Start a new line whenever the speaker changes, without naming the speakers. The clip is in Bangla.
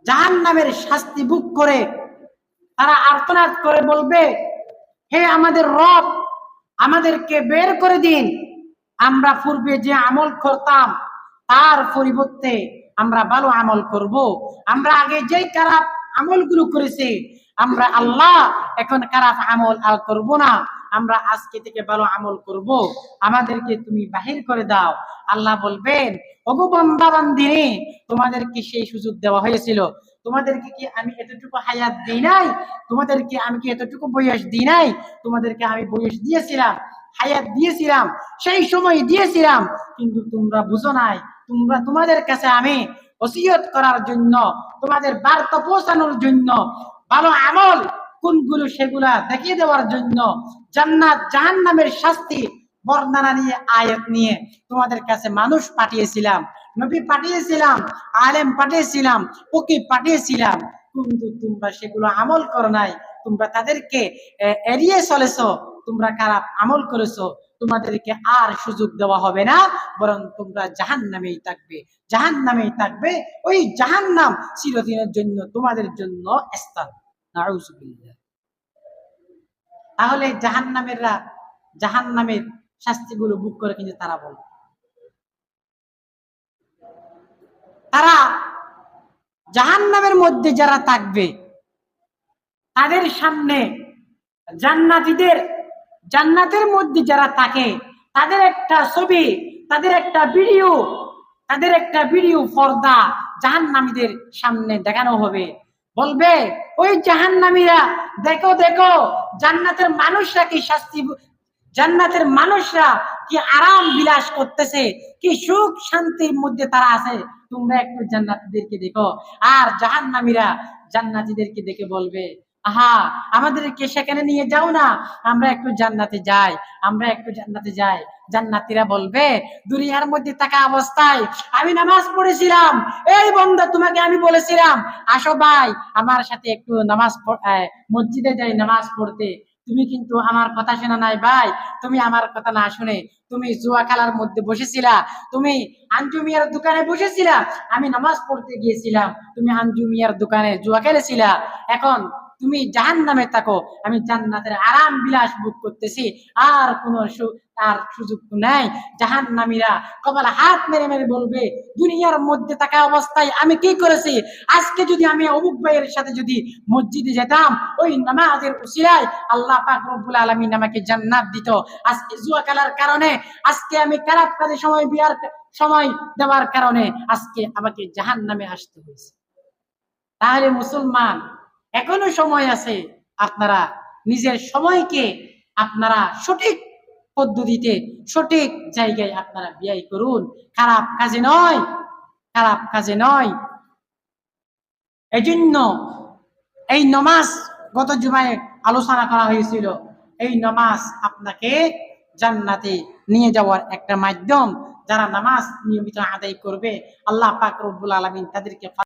জাহান্নামের শাস্তি ভোগ করে তারা আর্তনাদ করে বলবে, হে আমাদের রব, আমাদেরকে বের করে দিন। আমরা পূর্বে যে আমল করতাম তার পরিবর্তে আমরা ভালো আমল করব। আমরা আগে যেই খারাপ আমলগুলো করেছি, আমরা আল্লাহ এখন খারাপ আমল আর করব না, আমরা আজকে থেকে ভালো আমল করব, আমাদেরকে তুমি বাহির করে দাও। আল্লাহ বলবেন, ওগো বান্দা বান্দিনী, তোমাদেরকে সেই সুযোগ দেওয়া হয়েছিল, তোমাদেরকে কি আমি এতটুকু হায়াত দিই নাই? তোমাদেরকে আমি কি এতটুকু বয়স দিই নাই? তোমাদেরকে আমি বয়স দিয়েছিলাম, হায়াত দিয়েছিলাম, সেই সময় দিয়েছিলাম, কিন্তু তোমরা বুঝো নাই। তোমাদের কাছে আমি ওসিয়ত করার জন্য, তোমাদের বার্তা পৌঁছানোর জন্য, ভালো আমল কোনগুলো সেগুলা দেখিয়ে দেওয়ার জন্য, জান্নাত জাহান্নামের শাস্তি বর্ণনা নিয়ে, আয়াত নিয়ে তোমাদের কাছে মানুষ পাঠিয়েছিলাম, নবী পাঠিয়েছিলাম, আলেম পাঠিয়েছিলাম, ফকিহ পাঠিয়েছিলাম, কিন্তু তোমরা সেগুলো আমল করো নাই। তোমরা তাদেরকে এড়িয়ে চলেছো, তোমরা খারাপ আমল করেছো। তোমাদেরকে আর সুযোগ দেওয়া হবে না, বরং তোমরা জাহান্নামেই থাকবে, জাহান্নামেই থাকবে। ওই জাহান্নাম চিরদিনের জন্য তোমাদের জন্য স্থান। নাউযুবিল্লাহ। তাহলে জাহান্নামেররা জাহান্নামের শাস্তিগুলো ভোগ করে, কিন্তু তারা বলে, তারা জাহান্নামের মধ্যে যারা থাকবে তাদের সামনে জান্নাতীদের, জান্নাতের মধ্যে যারা থাকে তাদের একটা ছবি, তাদের একটা ভিডিও, তাদের একটা ভিডিও পর্দা জাহান্নামীদের সামনে দেখানো হবে। বলবে, ওই জাহান্নামীরা, দেখো দেখো জান্নাতের মানুষরা কি শাস্তি, জান্নাতের মানুষরা কি আরাম বিলাস করতেছে, কি সুখ শান্তির মধ্যে তারা আছে, তোমরা একটু জান্নাতীদেরকে দেখো। আর জাহান্নামীরা জান্নাতীদেরকে দেখে বলবে, আহা, আমাদেরকে সেখানে নিয়ে যাও না, আমরা একটু জান্নাতে যাই, আমরা একটু জান্নাতে যাই। জান্নাতীরা বলবে, দুনিয়ার মধ্যে থাকা অবস্থায় আমি নামাজ পড়েছিলাম, এই বান্দা তোমাকে আমি বলেছিলাম আসো ভাই আমার সাথে একটু নামাজ মসজিদে যাই নামাজ পড়তে, তুমি কিন্তু আমার কথা শোনা নাই ভাই, তুমি আমার কথা না শুনে তুমি জুয়া খেলার মধ্যে বসেছিলা, তুমি আঞ্জু মিয়ার দোকানে বসেছিলা, আমি নামাজ পড়তে গিয়েছিলাম, তুমি আঞ্জু মিয়ার দোকানে জুয়া খেলেছিলা, এখন তুমি জাহান্নামে থাকো, আমি জান্নাতের আরাম বিলাস ভোগ করতেছি, আর কোন আর সুযোগ নাই। জাহান্নামীরা কপালে হাত মেরে মেরে বলবে, দুনিয়ার মধ্যে থাকা অবস্থায় আমি কি করেছি? আজকে যদি আমি অমুক ভাইয়ের সাথে যদি মসজিদে যেতাম, ওই নামাজের উসিলায় আল্লাহ পাক রব্বুল আলামিন আমাকে জান্নাত দিত। আজকে জুয়া খেলার কারণে, আজকে আমি খারাপ কাজে সময় দেওয়ার কারণে আজকে আমাকে জাহান্নামে আসতে হয়েছে। তাহলে মুসলমান, এখনো সময় আছে, আপনারা নিজের সময়কে আপনারা সঠিক পদ্ধতিতে, সঠিক জায়গায় আপনারা ব্যয় করুন, খারাপ কাজে নয়, খারাপ কাজে নয়। এই জন্য এই নামাজ গত জুমায় আলোচনা করা হয়েছিল, এই নামাজ আপনাকে জান্নাতে নিয়ে যাওয়ার একটা মাধ্যম। যারা নামাজ নিয়মিত আদায় করবে, আল্লাহ পাক রব্বুল আলামিন তাদেরকে